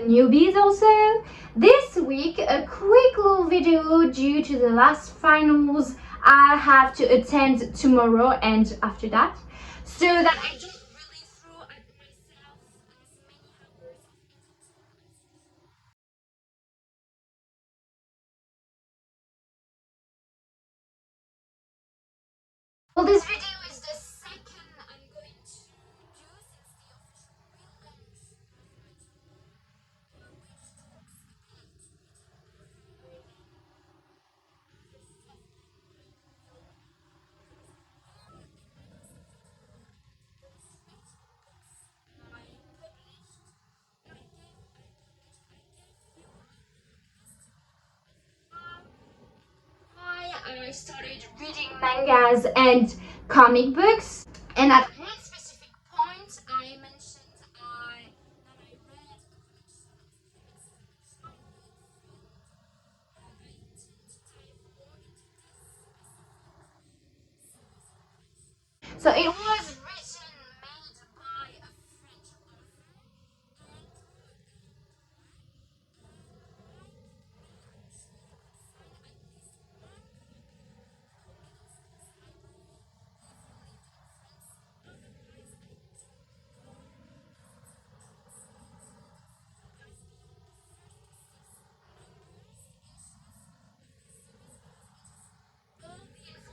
newbies also. This week, a quick little video due to the last finals I have to attend tomorrow and after that, so that I don't really throw at myself as many hours. Well, this video is the second I'm going to do since the official relaunch of my channel, which talks I started reading mangas and comic books, and at one specific point I mentioned that I read so it was written, made by a French author,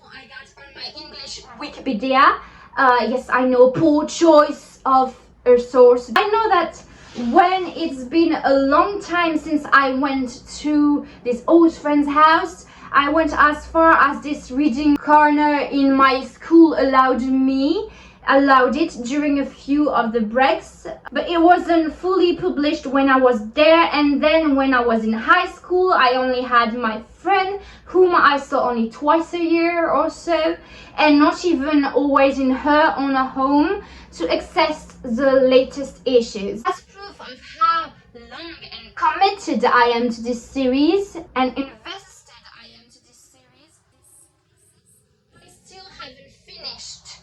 I got on my English Wikipedia. Yes, I know, poor choice of a source. I know that when it's been a long time since I went to this old friend's house, I went as far as this reading corner in my school allowed it during a few of the breaks, but it wasn't fully published when I was there. And then when I was in high school, I only had my friend whom I saw only twice a year or so, and not even always in her own home, to access the latest issues. As proof of how long and committed I am to this series and invested I am to this series, I still haven't finished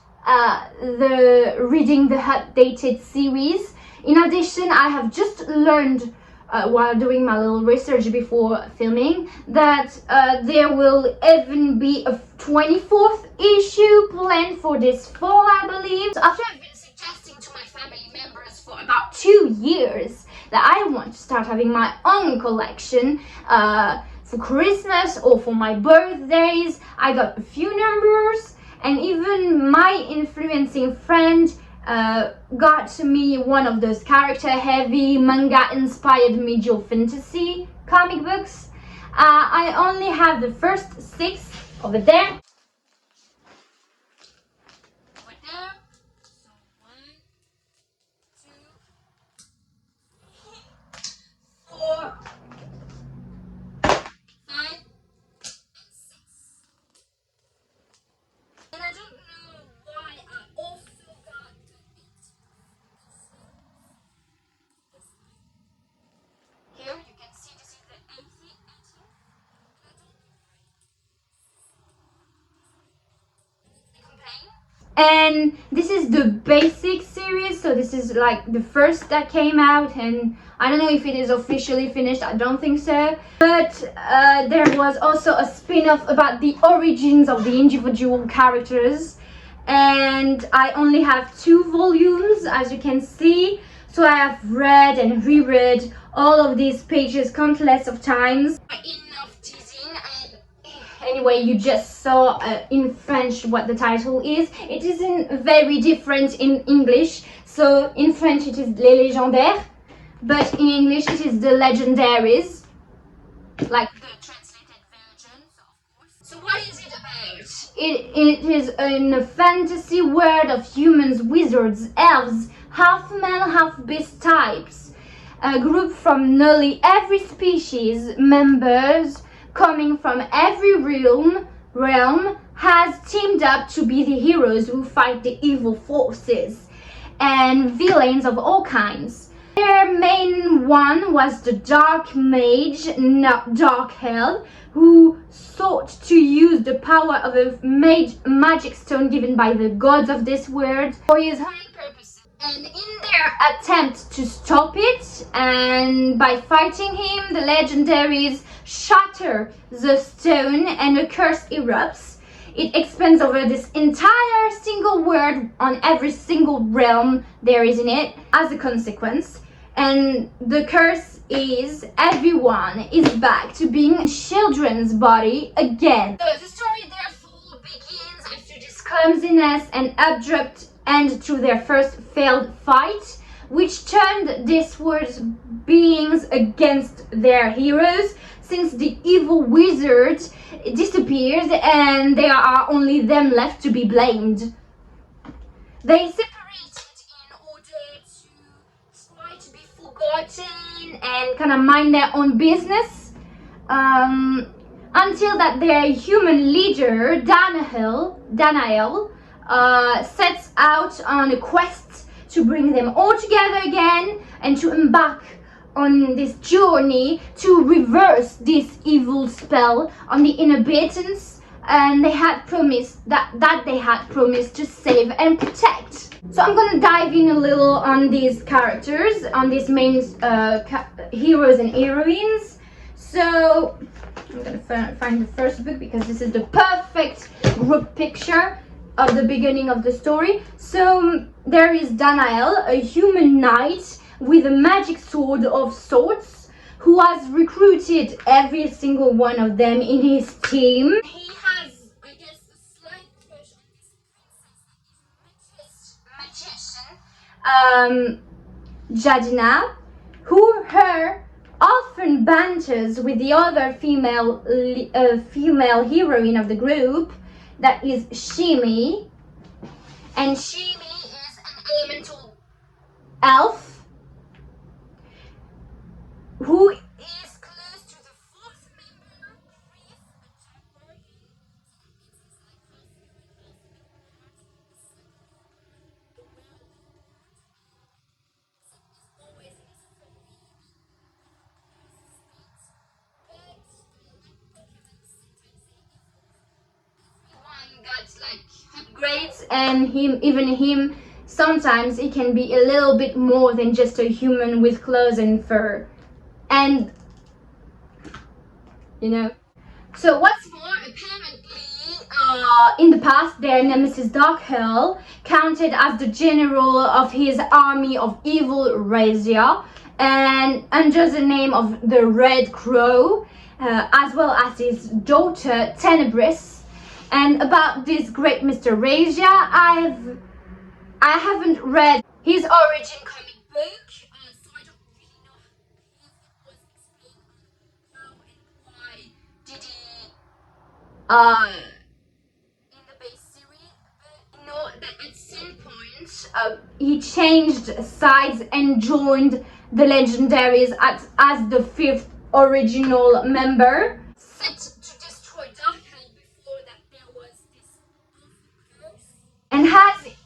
reading the updated series. In addition, I have just learned while doing my little research before filming that there will even be a 24th issue planned for this fall, I believe. So after I've been suggesting to my family members for about 2 years that I want to start having my own collection for Christmas or for my birthdays, I got a few numbers. And even my influencing friend got me one of those character-heavy, manga-inspired medieval fantasy comic books. I only have the first 6 over there. Over there. So 1, 2, 3, 4, 5. And I don't know why I also got here. You can see this is the 18. And this is the basic series, so this is like the first that came out, and I don't know if it is officially finished, I don't think so, but there was also a spin-off about the origins of the individual characters, and I only have 2 volumes, as you can see, so I have read and reread all of these pages countless of times. Enough teasing. Anyway, you just saw in French what the title is. It isn't very different in English. So in French it is Les Légendaires, but in English it is the Legendaries, like the translated version, of course. So what is it about? It is in a fantasy world of humans, wizards, elves, half man, half beast types. A group from nearly every species, members coming from every realm has teamed up to be the heroes who fight the evil forces and villains of all kinds. Their main one was the dark mage, not dark elf, who sought to use the power of a magic stone given by the gods of this world for his own purposes. And in their attempt to stop it, and by fighting him, the legendaries shatter the stone and a curse erupts. It expands over this entire single world on every single realm there is in it as a consequence. And the curse is everyone is back to being children's body again. So the story therefore begins after this clumsiness and abrupt end to their first failed fight, which turned these world's beings against their heroes, since the evil wizard disappears and there are only them left to be blamed. They separated in order to try to be forgotten and kind of mind their own business, until that their human leader Danael sets out on a quest to bring them all together again and to embark on this journey to reverse this evil spell on the inhabitants, and they had promised that they had promised to save and protect. So I'm gonna dive in a little on these characters, on these main heroes and heroines. So I'm gonna find the first book because this is the perfect group picture of the beginning of the story. So there is Danael, a human knight with a magic sword of sorts, who has recruited every single one of them in his team. He has, I guess, a slight crush on this princess magician, Jadina, who often banters with the other female heroine of the group, that is Shimi. And Shimi is an elemental elf who is close to the fourth member, got like upgrades, and even him sometimes he can be a little bit more than just a human with clothes and fur. And you know, so what's more, apparently in the past their nemesis Dark Hell counted as the general of his army of evil Razia, and under the name of the Red Crow, as well as his daughter Tenebris. And about this great Mr. Razia, I haven't read his origin comic book, so I don't really know if it was explained on how and why did he in the base series, but you know that at some point he changed sides and joined the Legendaries as the fifth original member, set to destroy Dark Hell before that there was this curse. And as he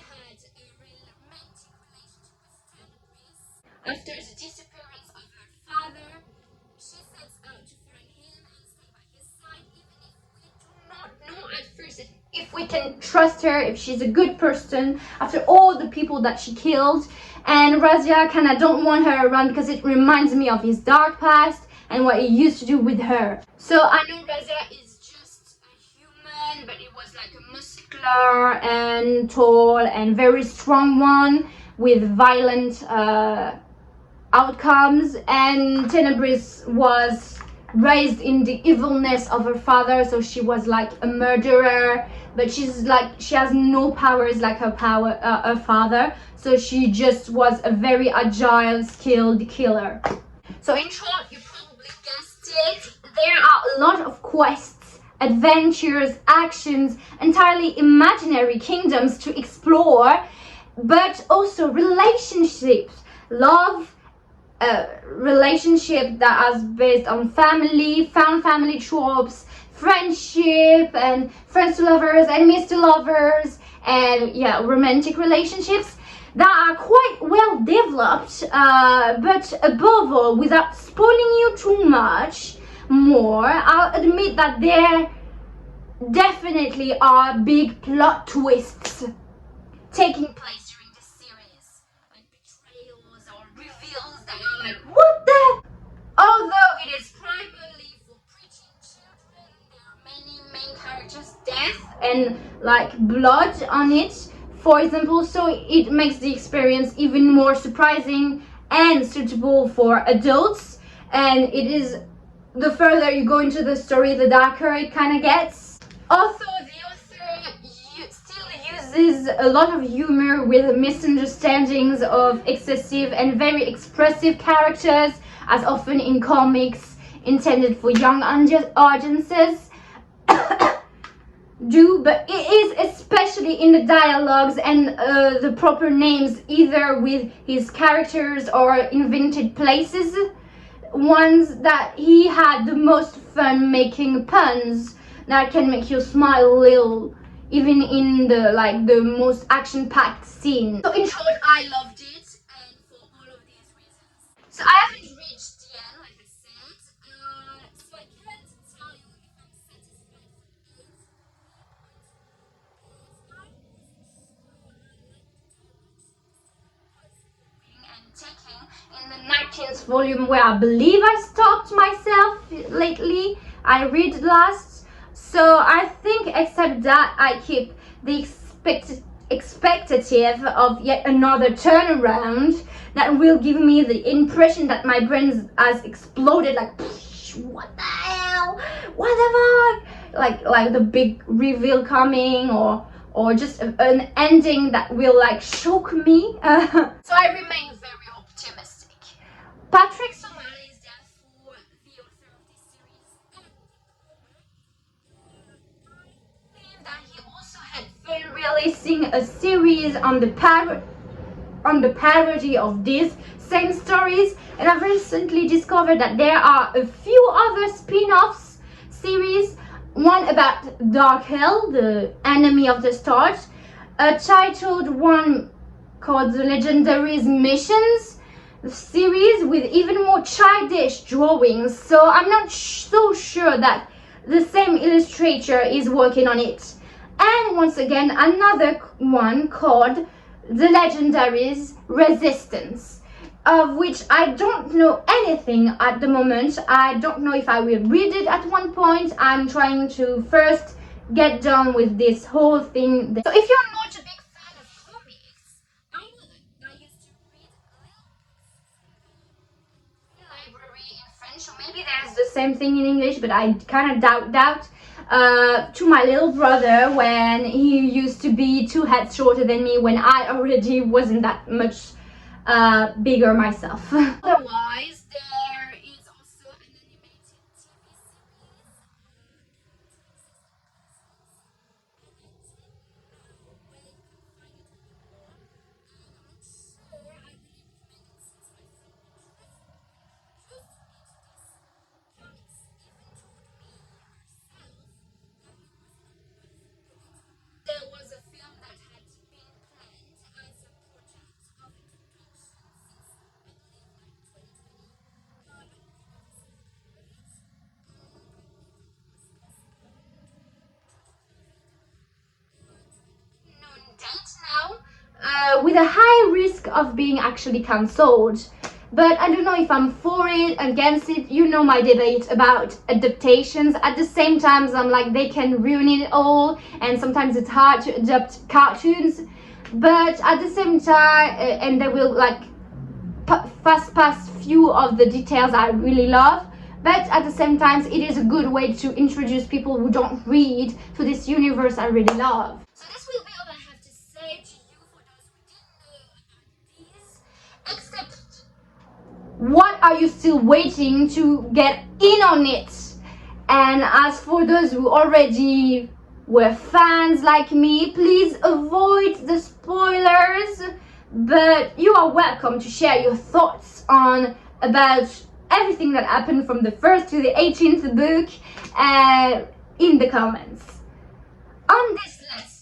had a romantic relationship with Tenebris, after the disappearance of her father, she sets out to find him and stay by his side, even if we do not know at first if we can trust her, if she's a good person after all the people that she killed. And Razia kinda don't want her around because it reminds me of his dark past and what he used to do with her. So I know Razia is just a human, but it was like a muscular and tall and very strong one with violent outcomes. And Tenebris was raised in the evilness of her father, so she was like a murderer, but she has no powers like her father, so she just was a very agile, skilled killer. So in short, you probably guessed it, there are a lot of quests, adventures, actions, entirely imaginary kingdoms to explore, but also relationships, love, relationship that is based on family, found family tropes, friendship, and friends to lovers, enemies to lovers, and yeah, romantic relationships that are quite well developed, but above all, without spoiling you too much more, I'll admit that there definitely are big plot twists taking place during this series. like, what the? Although it is primarily for preaching children, there are many main characters' death and like blood on it, for example, so it makes the experience even more surprising and suitable for adults. And it is, the further you go into the story, the darker it kind of gets. Also, the author still uses a lot of humor with misunderstandings of excessive and very expressive characters, as often in comics intended for young audiences do, but it is especially in the dialogues and the proper names, either with his characters or invented places, ones that he had the most fun making puns that can make you smile a little, even in the most action-packed scene. So in short, I loved it, and for all of these reasons. So I haven't reached the end, like I said, so I can't tell you if I'm satisfied with it. And taking in the 19th volume, where I believe I stopped myself lately. I read last, so I think except that I keep the expectative of yet another turnaround that will give me the impression that my brain has exploded, like what the hell, what the fuck, like the big reveal coming, or just an ending that will like shock me. So I remain very optimistic. Patrick Somali is therefore the author of this series, and I believe that he also had fun releasing a series on the parody of these same stories. And I've recently discovered that there are a few other spin-offs series. One about Dark Hell, the enemy of the start, a titled one called The Legendaries Missions series with even more childish drawings, so I'm not so sure that the same illustrator is working on it. And once again, another one called The Legendaries Resistance, of which I don't know anything at the moment. I don't know if I will read it at one point. I'm trying to first get done with this whole thing. So if you're not a big fan of comics, I know that I used to read library in French, or maybe there's the same thing in English, but I kind of doubt. To my little brother when he used to be 2 heads shorter than me, when I already wasn't that much bigger myself. Otherwise, there is also an animated TV series. There was a film that had been planned as a project of introduction since I believe like 2020. Date now, with a high risk of being actually cancelled. But I don't know if I'm for it, against it. You know my debate about adaptations. At the same time, I'm like, they can ruin it all, and sometimes it's hard to adapt cartoons. But at the same time, and they will like fast pass few of the details I really love. But at the same time, it is a good way to introduce people who don't read to this universe I really love. So this will be all I have to say to you for those who didn't know about these. Except, what are you still waiting to get in on it? And as for those who already were fans like me, please avoid the spoilers. But you are welcome to share your thoughts on about everything that happened from the 1st to the 18th book in the comments. On this lesson,